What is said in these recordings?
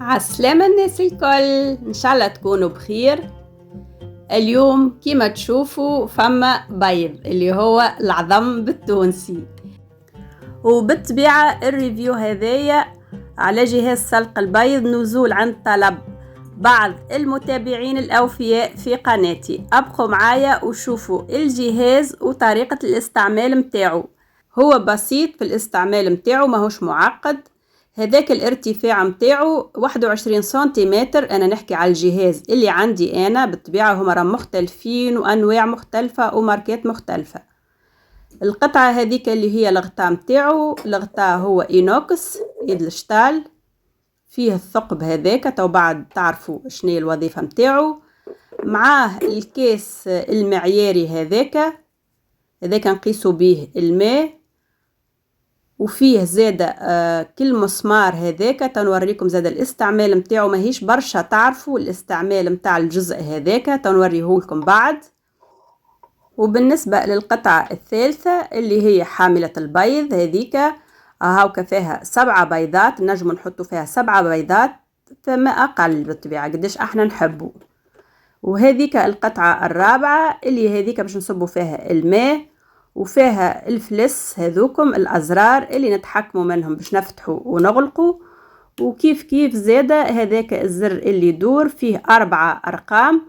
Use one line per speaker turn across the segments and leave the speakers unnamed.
عالسلامة الناس الكل، إن شاء الله تكونوا بخير. اليوم كما تشوفوا فما بيض اللي هو العظم بالتونسي، وبالطبيعة الريفيو هذايا على جهاز سلق البيض نزول عند طلب بعض المتابعين الأوفياء في قناتي. أبقوا معايا وشوفوا الجهاز وطريقة الاستعمال متاعه. هو بسيط في الاستعمال متاعه، ماهوش معقد. هذاك الارتفاع متاعه 21 سنتيمتر. انا نحكي على الجهاز اللي عندي انا، بالطبيعة هما راهم مختلفين وانواع مختلفة وماركات مختلفة. القطعة هذيك اللي هي الغطاء متاعه، الغطاء هو اينوكس يد الشتال، فيه الثقب هذاك تو بعد تعرفوا شنو الوظيفة متاعه. معاه الكيس المعياري هذاك نقيسوا به الماء، وفيه زادة كل مسمار هذاك تنوريكم زادة الاستعمال متاعه، ماهيش برشا تعرفوا الاستعمال متاع الجزء هذاك تنوريهولكم بعد. وبالنسبة للقطعة الثالثة اللي هي حاملة البيض هذيك، هاوكا فيها 7 بيضات، نجم نحطوا فيها 7 بيضات فما أقل بالطبيعة قديش احنا نحبوا. وهذيك القطعة الرابعة اللي هذيك باش نصبوا فيها الماء، وفيها الفلس هذوكم الأزرار اللي نتحكموا منهم باش نفتحوا ونغلقوا. وكيف كيف زادة هذاك الزر اللي يدور فيه 4 أرقام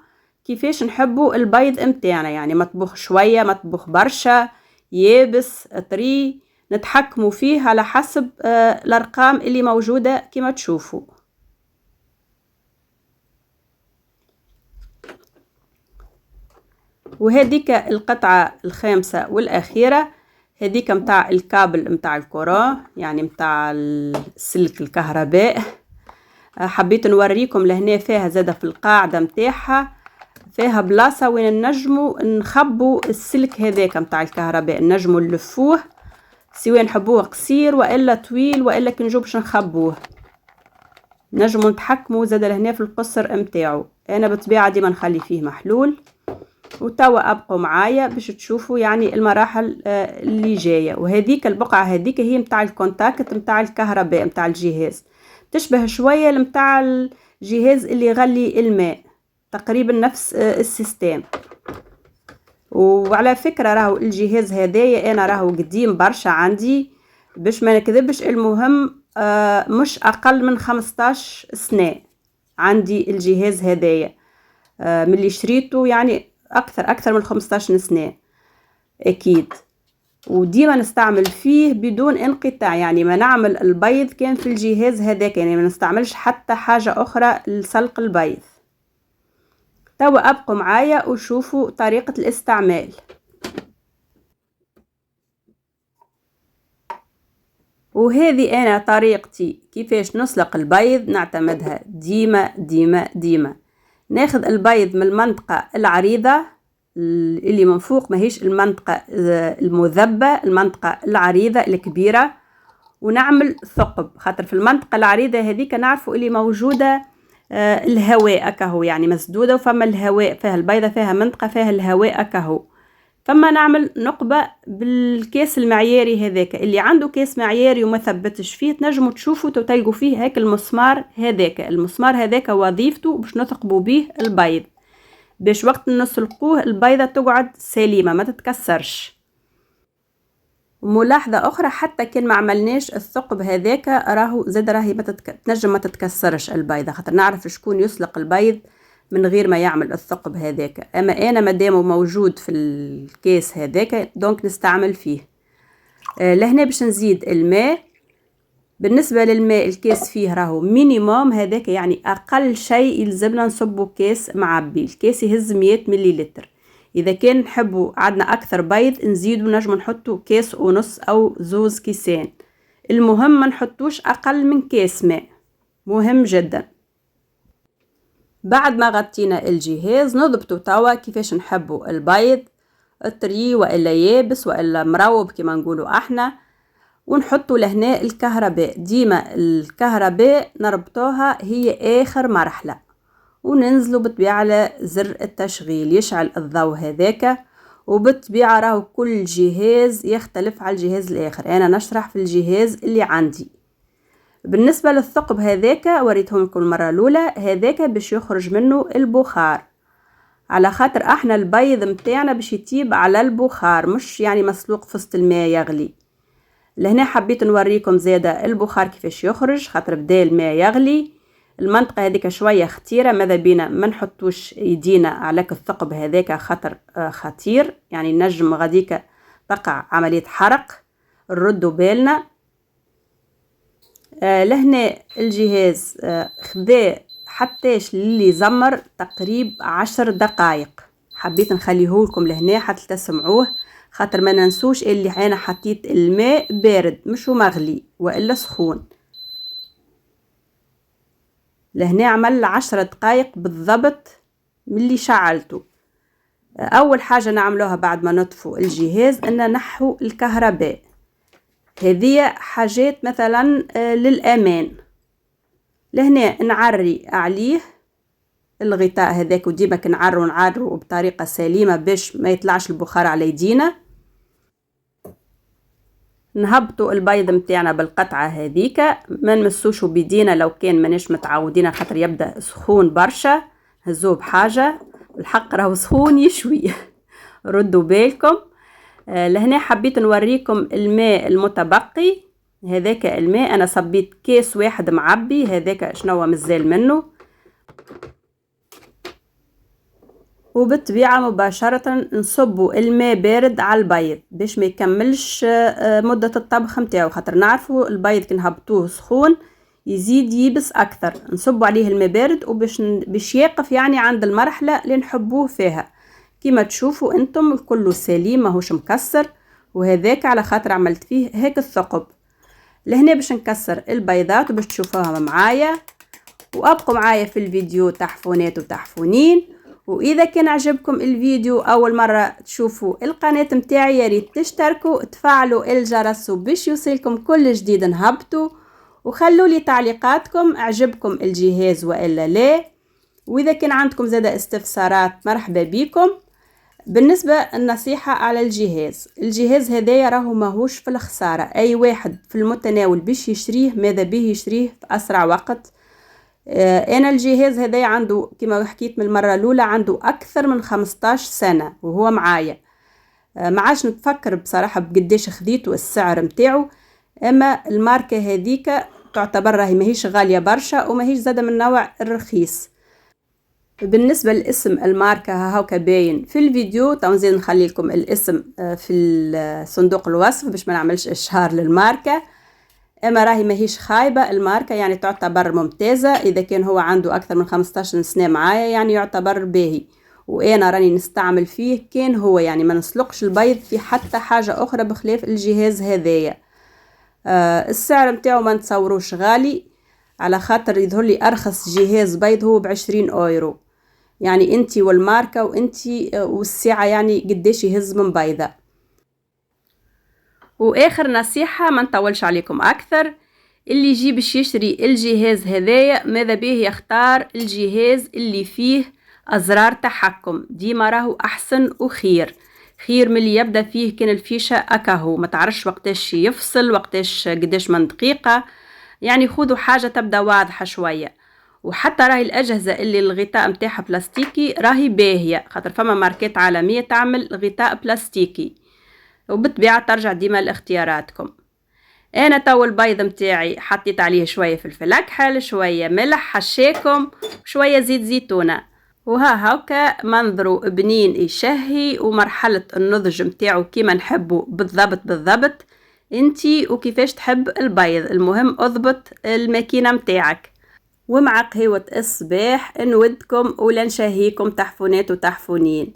كيفاش نحبوا البيض متاعنا، يعني مطبوخ شوية مطبوخ برشا يابس طري، نتحكموا فيه على حسب الأرقام اللي موجودة كما تشوفوا. وهذيك القطعة الخامسة والأخيرة هذيك متاع الكابل متاع الكورون، يعني متاع السلك الكهرباء. حبيت نوريكم لهنا فيها زادة في القاعدة متاعها فيها بلاصة وين نجموا نخبوا السلك هذاك متاع الكهرباء، نجموا نلفوه سواء نحبوه قصير وإلا طويل وإلا كنجو باش نخبوه، نجموا نتحكموا زادة لهنا في القصر متاعه. أنا بالطبيعة ديما نخلي فيه محلول. وتوا أبقوا معايا باش تشوفوا يعني المراحل اللي جاية. وهذيك البقعة هذيك هي متاع الكونتاكت متاع الكهرباء متاع الجهاز، تشبه شوية متاع الجهاز اللي يغلي الماء، تقريبا نفس السيستم. وعلى فكرة راهو الجهاز هذايا أنا راهو قديم برشا عندي باش ما نكذبش، المهم مش أقل من 15 سنة عندي الجهاز هذايا من اللي شريته، يعني أكثر من 15 سنة أكيد. وديما نستعمل فيه بدون انقطاع، يعني ما نعمل البيض كان في الجهاز هذاك، يعني ما نستعملش حتى حاجة أخرى لسلق البيض. توا أبقوا معايا وشوفوا طريقة الاستعمال. وهذه أنا طريقتي كيفاش نسلق البيض، نعتمدها ديما ديما ديما. ناخذ البيض من المنطقة العريضة اللي من فوق، ماهيش المنطقة المذبة، المنطقة العريضة الكبيرة، ونعمل ثقب، خاطر في المنطقة العريضة هذيك نعرفوا اللي موجودة الهواء أكهو، يعني مسدودة وفما الهواء فيها البيضة، فيها منطقة فيها الهواء أكهو. فما نعمل نقبة بالكيس المعياري هذاك، اللي عنده كيس معياري وما ثبتش فيه تنجموا تشوفوا تلقوا فيه هيك المسمار هذاك. المسمار هذاك وظيفته باش نثقبوا به البيض، باش وقت نسلقوه البيضة تقعد سليمة ما تتكسرش. ملاحظة أخرى، حتى كان ما عملناش الثقب هذاك راهو زاد راهي تنجم ما تتكسرش البيضة، خاطر نعرف شكون يسلق البيض من غير ما يعمل الثقب هذاك. اما انا مادامه موجود في الكيس هذاك دونك نستعمل فيه. لهنا باش نزيد الماء. بالنسبة للماء الكيس فيه راهو مينيموم هذاك، يعني اقل شيء يلزمنا نصبوا كيس معبي، الكيس يهز 100 مليلتر. اذا كان نحبوا عندنا اكثر بيض نزيدوا نجم نحطوا كيس ونص او زوز كيسان، المهم ما نحطوش اقل من كيس ماء، مهم جدا. بعد ما غطينا الجهاز نضبطوا توا كيفاش نحبوا البيض، طري والا يابس والا مروب كما نقولوا احنا. ونحطوا لهنا الكهرباء، ديما الكهرباء نربطوها هي اخر مرحلة، وننزلوا بالطبيعة على زر التشغيل يشعل الضوء هذاك. وبالطبيعة راهو كل جهاز يختلف على الجهاز الاخر، انا نشرح في الجهاز اللي عندي. بالنسبة للثقب هذاك وريتهم لكم المرة الأولى، هذاك باش يخرج منه البخار، على خاطر احنا البيض متاعنا باش يطيب على البخار، مش يعني مسلوق في وسط الماء يغلي. لهنا حبيت نوريكم زادة البخار كيفاش يخرج، خاطر بدا الماء يغلي. المنطقة هذيك شوية خطيرة، ماذا بينا ما نحطوش يدينا على الثقب هذاك، خطر خطير، يعني نجم غاديك تقع عملية حرق، نردوا بالنا. لهنا الجهاز خذا حتىش اللي زمر تقريب 10 دقائق. حبيت نخليه لكم لهنا حتى تسمعوه، خاطر ما ننسوش اللي انا حطيت الماء بارد مش مغلي والا سخون. لهنا عمل 10 دقائق بالضبط ملي شعلته. اول حاجة نعملوها بعد ما نطفو الجهاز ان نحو الكهرباء، هذه حاجات مثلا للامان. لهنا نعري عليه الغطاء هذاك، وديما كنعرو بطريقة سليمة باش ما يطلعش البخار على يدينا. نهبطوا البيض متاعنا بالقطعة هذيك، ما نمسوش بيدينا لو كان ماناش متعودين، خاطر يبدا سخون برشا. هزوه بحاجة، الحق راهو سخون يشوي ردوا بالكم. لهنا حبيت نوريكم الماء المتبقي، هذاك الماء انا صبيت كيس واحد معبي، هذاك شنو مازال منه. وبالطبيعة مباشرة نصبوا الماء بارد على البيض باش ما يكملش مدة الطبخ متاعو، خاطر نعرفوا البيض كي نهبطوه سخون يزيد يبس اكثر. نصبوا عليه الماء بارد وباش يقف يعني عند المرحلة اللي نحبوه فيها. كيما تشوفوا انتم الكل سليم ماهوش مكسر، وهذاك على خاطر عملت فيه هيك الثقب. لهنا باش نكسر البيضات وباش تشوفوها معايا، وابقوا معايا في الفيديو تحفونات وتحفونين. واذا كان عجبكم الفيديو اول مرة تشوفوا القناة متاعي، يا ريت تشتركوا تفعلوا الجرس باش يوصلكم كل جديد نهبطوا، وخلوا لي تعليقاتكم عجبكم الجهاز والا لا. واذا كان عندكم زاده استفسارات مرحبا بكم. بالنسبة النصيحة على الجهاز هذايا راهو ماهوش في الخسارة، اي واحد في المتناول باش يشريه ماذا به يشريه في اسرع وقت. انا الجهاز هذايا عنده كما حكيت من المرة الاولى عنده اكثر من 15 سنة وهو معايا. ما عادش نتفكر بصراحة بقديش خذيته السعر متاعو، اما الماركة هذيك تعتبر راهي ماهيش غالية برشا وماهيش زادة من نوع الرخيص. بالنسبة لاسم الماركة هاكا باين في الفيديو، تنزيل نخلي لكم الاسم في صندوق الوصف باش ما نعملش اشهار للماركة. اما راهي ماهيش خايبة الماركة، يعني تعتبر ممتازة. اذا كان هو عنده اكثر من 15 سنة معايا يعني يعتبر باهي، وانا راني نستعمل فيه كان هو يعني ما نسلقش البيض في حتى حاجة اخرى بخلاف الجهاز هذايا. السعر متاعو ما نتصوروش غالي، على خاطر يظهر لي ارخص جهاز بيض هو ب20 اورو، يعني انتي والماركة وانتي والسعة يعني قديش يهز من بيضة. واخر نصيحة ما نطولش عليكم اكثر، اللي يجي باش يشتري الجهاز هذايا ماذا به يختار الجهاز اللي فيه ازرار تحكم، ديما راهو احسن وخير من اللي يبدا فيه كان الفيشة اكاهو ما تعرفش وقتاش يفصل وقتاش قداش من دقيقة. يعني خذوا حاجة تبدا واضحة شوية. وحتى راهي الأجهزة اللي الغطاء متاعها بلاستيكي راهي باهية، خاطر فما ماركات عالمية تعمل غطاء بلاستيكي، وبالطبيعة ترجع ديما لاختياراتكم. أنا تو البيض متاعي حطيت عليه شوية فلفل أكحل، شوية ملح حشاكم، شوية زيت زيتونة، وها هاكا منظره بنين يشهي. ومرحلة النضج متاعو كيما نحبه بالضبط انتي وكيفاش تحب البيض، المهم اضبط الماكينة متاعك. ومع قهوة الصباح نودكم ولا نشهيكم تحفونات وتحفونين.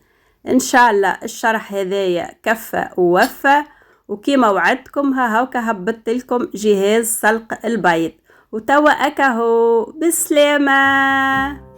ان شاء الله الشرح هذايا كفى ووفى، وكيما وعدتكم هاكا هبطت لكم جهاز سلق البيض. وتوا اكاهو بالسلامة.